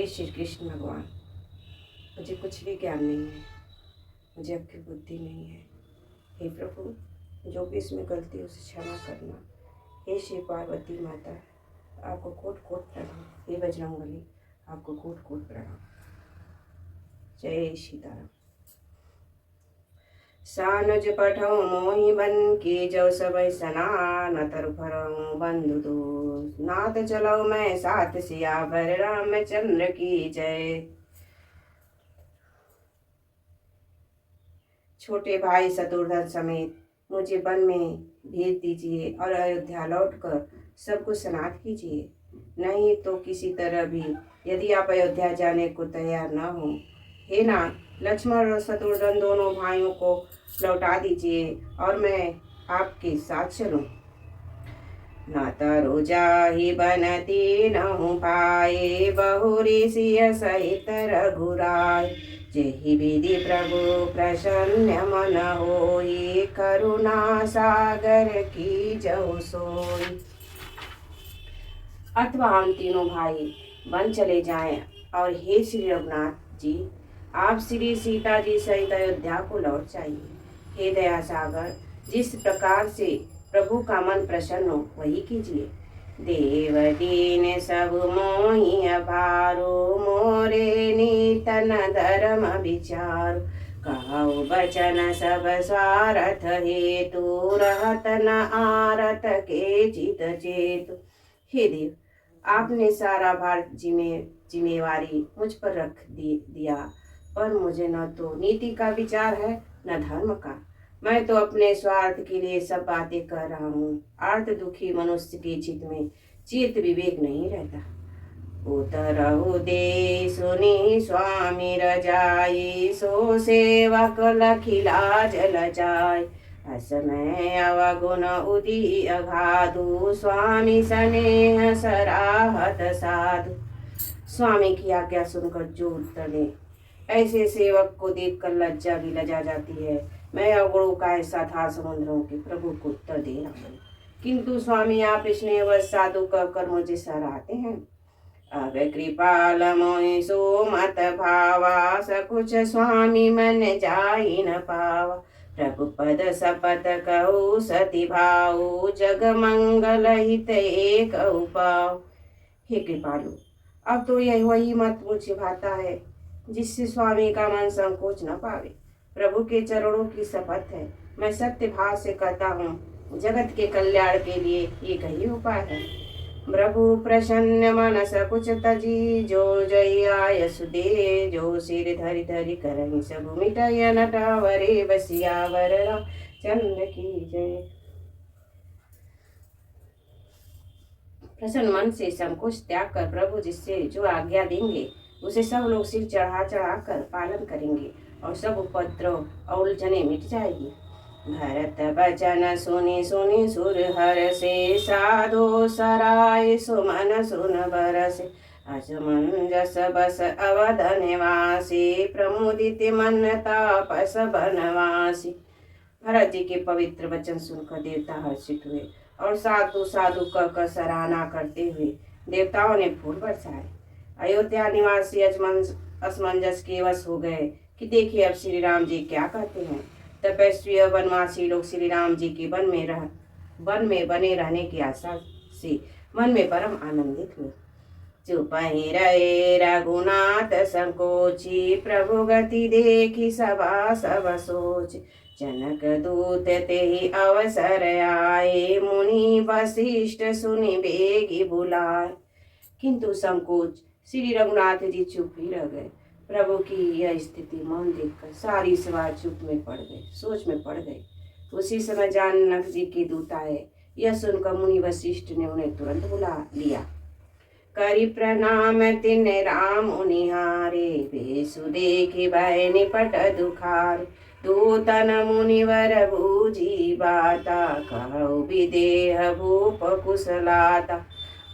हे श्री कृष्ण भगवान, मुझे कुछ भी ज्ञान नहीं है, मुझे आपकी बुद्धि नहीं है। हे प्रभु, जो भी इसमें गलती है उसे क्षमा करना। हे श्री पार्वती माता, आपको कोट कोट प्रणाम। हे बजरंगबली, आपको कोट कोट प्रणाम। जय सीताराम। सानुज पठौ मोहि बन के जो सबै सनान तरु फरऊं बंधु दो नाथ चलो मैं साथ सियावर रामचंद्र की जय। छोटे भाई शत्रुघ्न समेत मुझे वन में भेज दीजिए और अयोध्या लौटकर सब कुछ सनाथ कीजिए। नहीं तो किसी तरह भी यदि आप अयोध्या जाने को तैयार न हो, हे नाथ, लक्ष्मण और शत्रुघ्न दोनों भाइयों को लौटा दीजिए और मैं आपके साथ चलूं। नाता रोजा ही बनती नहु पाए, बहुरी सिय सहित रघुराय। जेहि विधि प्रभु प्रसन्न मन होई, करुणा सागर की जहु सोई। अथवा हम तीनों भाई वन चले जाएं और हे श्री रघुनाथ जी, आप श्री सीता जी सहित अयोध्या को लौट जाइए। हे दया सागर, जिस प्रकार से प्रभु का मन प्रसन्न हो वही कीजिए। देव दीन सब मोहि अभारो, मोरे नीतन धर्म विचार। कहु बचन सब स्वार्थ हेतु, रहत न आरत के चित चेतु। हे देव, आपने सारा भार जिम्मेवारी मुझ पर रख दिया, पर मुझे न तो नीति का विचार है न धर्म का। मैं तो अपने स्वार्थ के लिए सब बातें कर रहा हूँ। आर्त दुखी मनुष्य के चित्त में चित विवेक नहीं रहता। उतरहु दे सुनी स्वामी रजाई, सो सेवक लखिला जल जाय। असमय अवगुण उदी अगाधु, स्वामी स्नेह सराहत साधु। स्वामी की आज्ञा सुनकर जो उत्तर दे, ऐसे सेवक को देखकर लज्जा भी लजा जाती है। मैं अवगुणों का ऐसा था समुद्रों के प्रभु को उत्तर दे रहा हूँ, किंतु स्वामी आप स्नेहवश साधु कहकर मुझे सराहते हैं। अब कृपाल मोहि सो मत भावा, सकुच स्वामी मन जाहि न पावा। प्रभु पद सपत कहु सति भाऊ, जग मंगल हित एक पाऊ। हे कृपालु, अब तो यह वही मत मुझे भाता है जिससे स्वामी का मन संकोच न पावे। प्रभु के चरणों की शपथ है, मैं सत्य भाव से कहता हूँ, जगत के कल्याण के लिए एक ही उपाय है। प्रभु प्रसन्न मनस कुछ तजी, जो जय आयसु दे। जो सिर धरि धरि करहि सब मिटय, नटावरे बसियावर चंद्र की जय। प्रसन्न मन से संकोच त्याग कर प्रभु जिससे जो आज्ञा देंगे उसे सब लोग सिर चढ़ा चढ़ा कर पालन करेंगे और सब उपद्रव और उलझने मिट जाएगी। भरत बचन सुनि सुनि सुर हर से, साधो सराय सुमन सुन बरसे। असमंजस बस अवध निवासी, प्रमुदित मन तापस बनवासी। भरत जी के पवित्र वचन सुनकर देवता हर्षित हुए और साधु साधु कहकर सराहना करते हुए देवताओं ने फूल बरसाए। अयोध्या निवासी असमंजस के वश हो गए कि देखिए अब श्री राम जी क्या कहते हैं। तपस्वी और वनवासी लोग श्री राम जी के वन में बने रहने की आशा से मन में परम आनंदित हुए। चुप ही रहे रघुनाथ संकोची, प्रभु गति देखी सभा सब सोच। जनक दूत ते ही अवसर आए, मुनि वशिष्ठ सुनि बेगी बुलाए। किंतु संकोच श्री रघुनाथ जी चुप ही रह गए। प्रभु की यह स्थिति मौन देखकर सारी सभा चुप में पड़ गई, सोच में पड़ गई। उसी समय जनक जी के दूत आए। यह सुनकर मुनि वशिष्ठ ने उन्हें तुरंत बुला लिया। करी प्रणाम तिन राम उनिहारे, बेसु देखि भय निपट दुखारे। दूतन मुनिवर बूझी बाता, कहु विदेह भूप कुशलाता।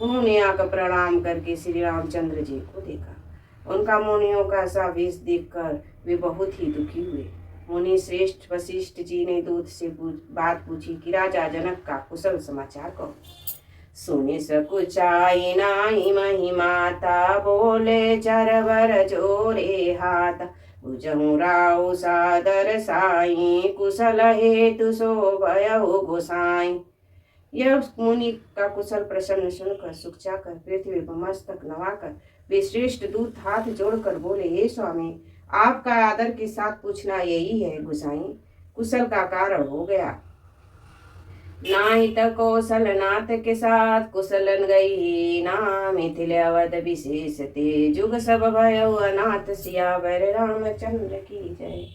उन्होंने आकर प्रणाम करके श्री रामचंद्र जी को देखा। उनका मुनियों का सा वेश देखकर वे बहुत ही दुखी हुए। मुनि श्रेष्ठ वशिष्ठ जी ने दूत से बात पूछी कि राजा जनक का कुशल समाचार कहो। सुनि सकुचाई नाई महिमाता, बोले चरवर जोरे हाथ। बुझहु राउ सादर साई, कुशल हेतु सो भयहु गोसाई। यह मुनि का कुशल प्रसन्न सुनकर सुखचाकर पृथ्वी पर मस्तक नवाकर वे श्रेष्ठ दूत हाथ जोड़कर बोले, हे स्वामी, आपका आदर के साथ पूछना यही है गोसाई, कुशल का कारण हो गया। नाहित कौशल नाथ के साथ कुशलन गई ना, मिथिल अवध विशेष ते जुग सब भयउ अनाथ, सियावर रामचंद्र की जय।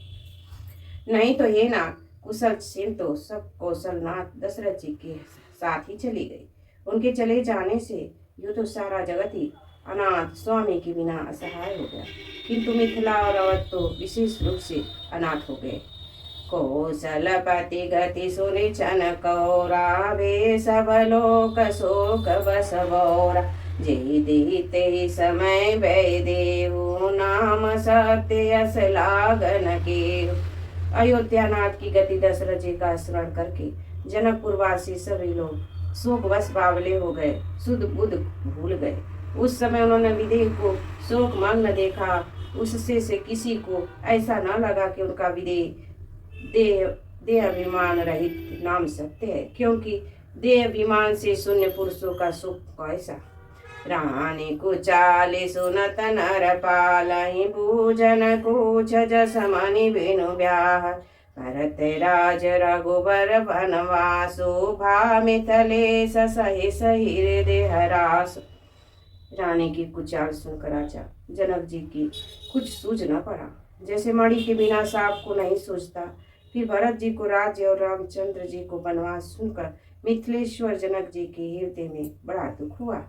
नहीं तो हे नाथ, कुशल सिंह तो सब कौशल नाथ दशरथ जी के साथ ही चली गई। उनके चले जाने से यूं तो सारा जगत ही अनाथ स्वामी के बिना असहाय हो गया, किंतु मिथिला और अवध तो विशेष रूप से अनाथ हो गए। कौशलपति गति सुनि छन कौरा, वे सब लोक शोक बस बौरा। जेहि देहि तेहि समय भय देहु, नाम सत्य यस लागन केहु। अयोध्यानाथ की गति दशरथ जी का स्मरण करके जनकपुर वासी सभी लोग शोक वश बावले हो गए, शुद्ध बुद्ध भूल गए। उस समय उन्होंने विदेह को शोक मग्न देखा, उससे से किसी को ऐसा न लगा कि उनका विदेह देह अभिमान रहित नाम सत्य है, क्योंकि देह अभिमान से शून्य पुरुषों का सुख कैसा। रानी को चाले सुनत नर पालहि, पूजन कुछ जस मनि बिनु ब्याह। भरत राज रघुबर वनवासु, भा मिथिलेश सहिस हृदय हरास। रानी की कुचाल सुनकर राजा जनक जी की कुछ सूझ न पड़ा, जैसे मणि के बिना सांप को नहीं सूझता। फिर भरत जी को राज्य और रामचंद्र जी को वनवास सुनकर मिथिलेश्वर जनक जी के हृदय में बड़ा दुख हुआ।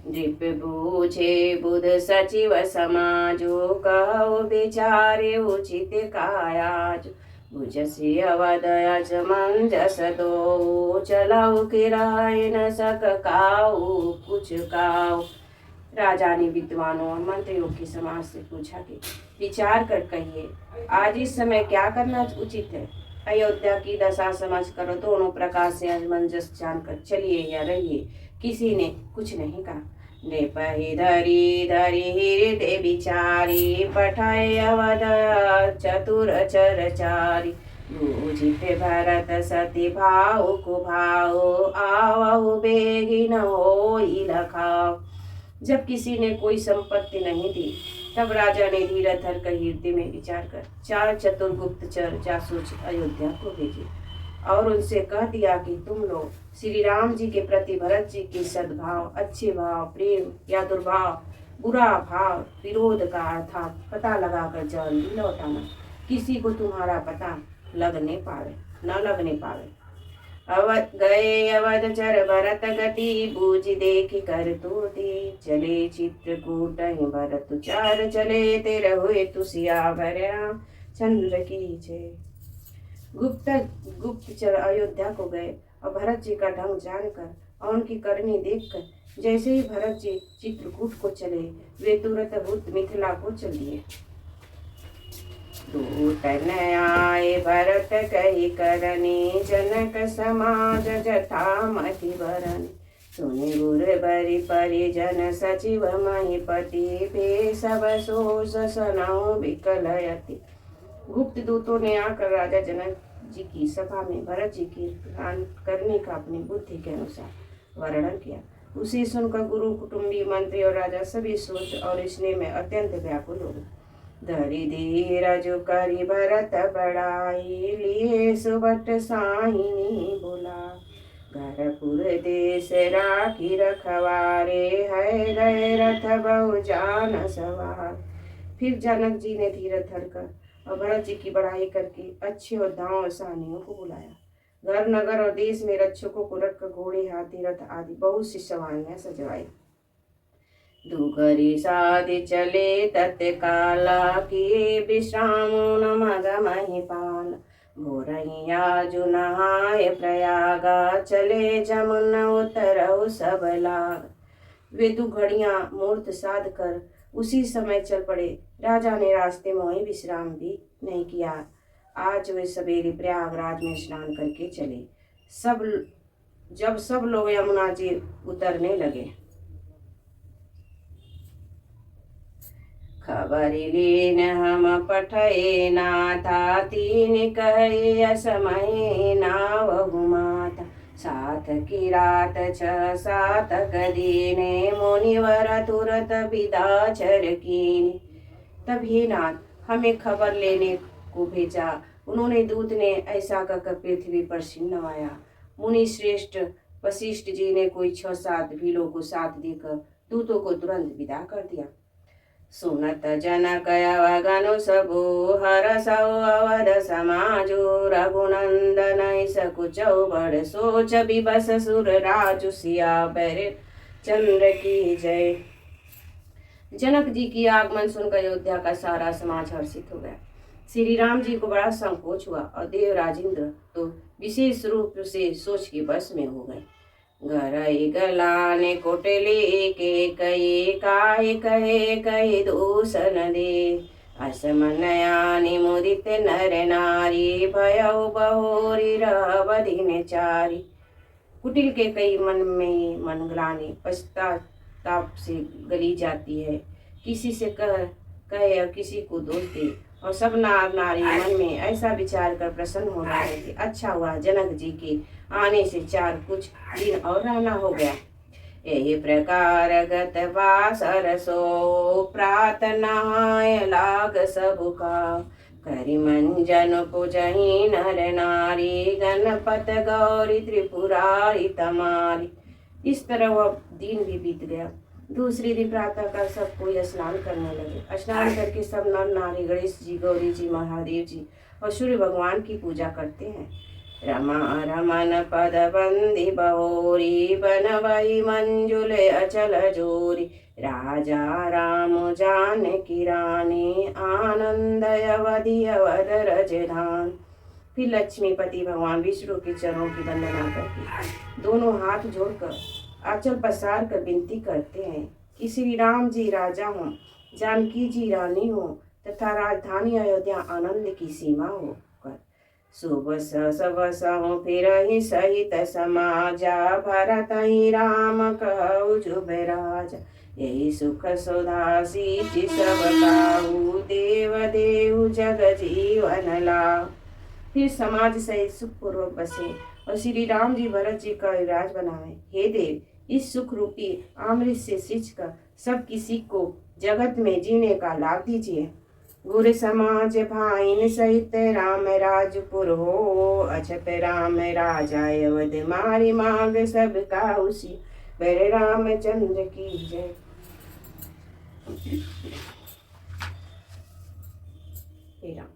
नृप बूझे बुध सचिव समाजो, कहो विचारे उचित कायाज। बुझसि अवध अजमंजस दो, चलाऊ किराए न सक काऊ कुछ काऊ। राजा ने विद्वानों और मंत्रियों के समाज से पूछा कि विचार कर कहिए, आज इस समय क्या करना उचित है। अयोध्या की दशा समझ कर दोनों प्रकार से असमंजस जानकर चलिए या रहिए। किसी ने कुछ नहीं कहा। नृपहि धरी धरी हृदय विचारी, पठाए अवध चतुर चरचारी। बूझित भरत सती भाव को भाव, आवहु बेगिन होई लखाव। जब किसी ने कोई संपत्ति नहीं दी, तब राजा ने धीरज धर कर हृदय में विचार कर 4 चतुर गुप्तचर जासूस अयोध्या को भेजे और उनसे कह दिया कि तुम लोग श्री राम जी के प्रति भरत जी के सद्भाव, अच्छे भाव, प्रेम या दुर्भाव, बुरा भाव, विरोध का अर्थात पता लगाकर जल्दी लौटाना, किसी को तुम्हारा पता न लगने पावे। अवध गए अवध चर भरत गति, बूझ देख कर तुरती। चले चित्रकूट भरत चार चले, तेरे हुए तुसियावर राम चंद्र की जय। गुप्तचर अयोध्या को गए और भरत जी का ढंग जानकर और उनकी करनी देखकर जैसे ही भरत जी चित्रकूट को चले, वे तुरंत भूत मिथिला को चल दिए। दूतन आए भरत कही करनी, जनक समाज जथा मति बरन। सुनि गुर बरि परिजन सचिव महीपति, पे सब सोस सनौ विकलयति। गुप्त दूतों ने आकर राजा जनक जी की सभा में भरत जी की करने का अपनी बुद्धि के अनुसार वर्णन किया। उसे सुनकर गुरु, कुटुंबी, मंत्री और राजा सभी सोच और स्नेह में अत्यंत व्याकुल हो गए। धरि धीरज करि भरत बड़ाई, लिए सुबट साहिनी बोला। घरपुर देश राखी रखवारे, है गए रथ बहु जान सवार। फिर जनक जी ने धीरज धरकर और भरत जी की बड़ाई करके अच्छे और दांव और साहनियों को बुलाया। घर, नगर और देश में रक्षकों को रखकर घोड़े, हाथी, रथ आदि बहुत सी सवारियां सजवाई। दुघरी साधि चले तत्काला, किए विश्राम न मग महिपाल। भोरहिया जो नहाय प्रयागा, चले जमुन उतरऊ सब लाग। वे 2 घड़ियां मूर्त साध कर उसी समय चल पड़े। राजा ने रास्ते में वहीं विश्राम भी नहीं किया। आज वे सवेरे प्रयागराज में स्नान करके चले। जब सब लोग यमुना जी उतरने लगे, खबर लेन हम पठये नाथा, तीन कहे असमय नावहु माता। सात की रात 6 7 दीने, मुनिवर तुरत विदा चर कीने। तब हे नाथ हमें खबर लेने को भेजा। उन्होंने दूत ने ऐसा कहकर पृथ्वी पर सिर नवाया। मुनि श्रेष्ठ वशिष्ठ जी ने कोई 6 7 भीलों को साथ देकर दूतों को तुरंत विदा कर दिया। सुनत जनक अवगनु सबो, हरसौ अवध समाजो। रघुनंदन सकुचौ बड़ सोच, विबस सुर राजु सियावर चंद्र की जय। जनक जी की आगमन सुनकर अयोध्या का सारा समाज हर्षित हो गया। श्री राम जी को बड़ा संकोच हुआ और देवराज इंद्र तो विशेष रूप से सोच के बस में हो गए। गरई गलाने कोटले के कहे, काहे कहे कहे दूषण दे। असमनयानि मुदित नर नारी, भयउ बहोरी रहबदिन चारी। कुटिल के कई मन में मन ग्लानि पश्चाताप से गली जाती है। किसी से कहे और किसी को दोष दे, और सब नार नारी मन में ऐसा विचार कर प्रसन्न हो रहा है कि अच्छा हुआ जनक जी के आने से 4 कुछ दिन और रहना हो गया। यही प्रकार गत बासर सो, प्रार्थना लाग सबका। करि मंजन पूजहि नर नारी, गणपत गौरी त्रिपुरारी तमारी। इस तरह वह दिन भी बीत गया। दूसरे दिन प्रातः काल सब कोई स्नान करने लगे। स्नान करके सब नर नारी गणेश जी, गौरी जी, महादेव जी और सूर्य भगवान की पूजा करते हैं। रमा रमन पद बंदी बहोरी, बनवई मंजुल अचल जोरी। राजा राम जानकी रानी, आनंद अवधि अवध रजधान। फिर लक्ष्मीपति भगवान विष्णु के चरणों की वंदना करके दोनों हाथ जोड़कर आंचल पसार कर विनती करते हैं कि श्री राम जी राजा हों, जानकी जी रानी हो तथा राजधानी अयोध्या आनंद की सीमा हो। शुभ सब सहो फिर ही सहित समाजा, भरत ही राम कहु जुब राजा। यही सुख सुधा सींचि सब काहू, देव देहु जग जीवन लाभ। फिर समाज सहित सुखपूर्वक बसे और श्री राम जी भरत जी का युवराज बनावे। हे देव, इस सुख रूपी अमृत से सींच कर सब किसी को जगत में जीने का लाभ दीजिए। गुर समाज भाइन सहित राम राजपुर हो, अछत राम राजा अवध मारी मांग सब का उसी। बर रामचंद्र की जय। हे राम।